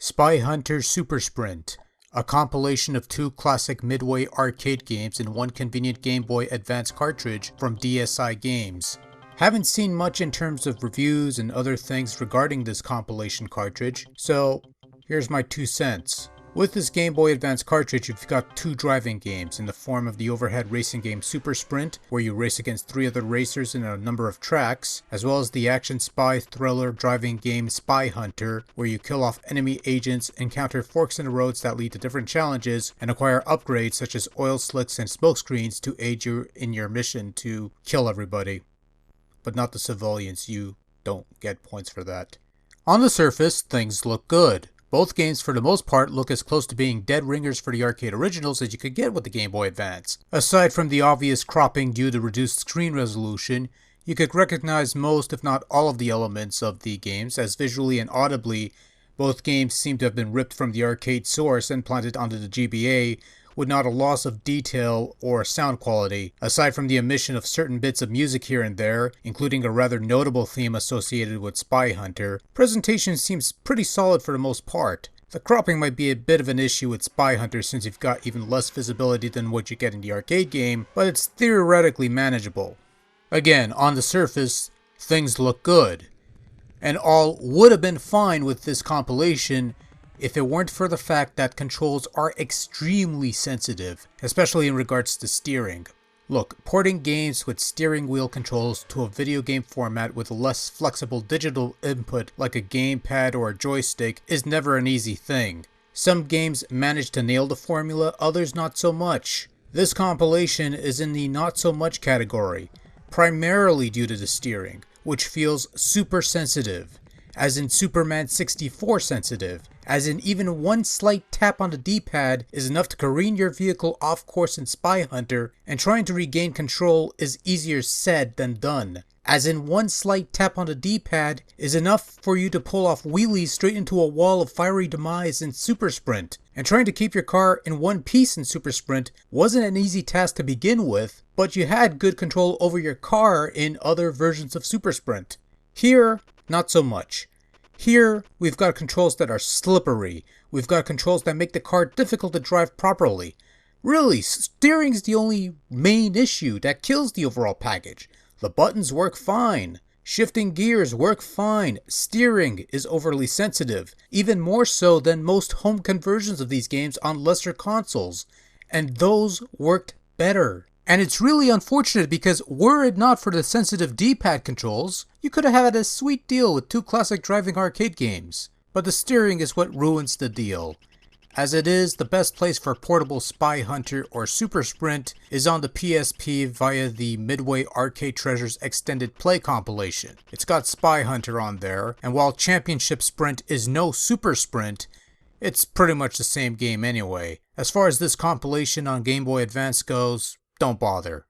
Spy Hunter Super Sprint, a compilation of two classic Midway arcade games in one convenient Game Boy Advance cartridge from DSi Games. Haven't seen much in terms of reviews and other things regarding this compilation cartridge, so here's my 2 cents. With this Game Boy Advance cartridge, you've got two driving games in the form of the overhead racing game Super Sprint, where you race against 3 other racers in a number of tracks, as well as the action spy thriller driving game Spy Hunter, where you kill off enemy agents, encounter forks in the roads that lead to different challenges, and acquire upgrades such as oil slicks and smoke screens to aid you in your mission to kill everybody. But not the civilians, you don't get points for that. On the surface, things look good. Both games for the most part look as close to being dead ringers for the arcade originals as you could get with the Game Boy Advance. Aside from the obvious cropping due to reduced screen resolution, you could recognize most if not all of the elements of the games, as visually and audibly both games seem to have been ripped from the arcade source and planted onto the GBA, with not a loss of detail or sound quality. Aside from the omission of certain bits of music here and there, including a rather notable theme associated with Spy Hunter, presentation seems pretty solid for the most part. The cropping might be a bit of an issue with Spy Hunter since you've got even less visibility than what you get in the arcade game, but it's theoretically manageable. Again, on the surface, things look good. And all would have been fine with this compilation if it weren't for the fact that controls are extremely sensitive, especially in regards to steering. Look, porting games with steering wheel controls to a video game format with less flexible digital input like a gamepad or a joystick is never an easy thing. Some games manage to nail the formula, others not so much. This compilation is in the not so much category, primarily due to the steering, which feels super sensitive, as in Superman 64 sensitive, as in even one slight tap on the D-pad is enough to careen your vehicle off course in Spy Hunter, and trying to regain control is easier said than done, as in one slight tap on the D-pad is enough for you to pull off wheelies straight into a wall of fiery demise in Super Sprint, and trying to keep your car in one piece in Super Sprint wasn't an easy task to begin with, but you had good control over your car in other versions of Super Sprint. Here, not so much. Here, we've got controls that are slippery. We've got controls that make the car difficult to drive properly. Really, steering's the only main issue that kills the overall package. The buttons work fine. Shifting gears work fine. Steering is overly sensitive, even more so than most home conversions of these games on lesser consoles, and those worked better. And it's really unfortunate because were it not for the sensitive D-pad controls, you could have had a sweet deal with two classic driving arcade games. But the steering is what ruins the deal. As it is, the best place for portable Spy Hunter or Super Sprint is on the PSP via the Midway Arcade Treasures Extended Play compilation. It's got Spy Hunter on there, and while Championship Sprint is no Super Sprint, it's pretty much the same game anyway. As far as this compilation on Game Boy Advance goes, don't bother.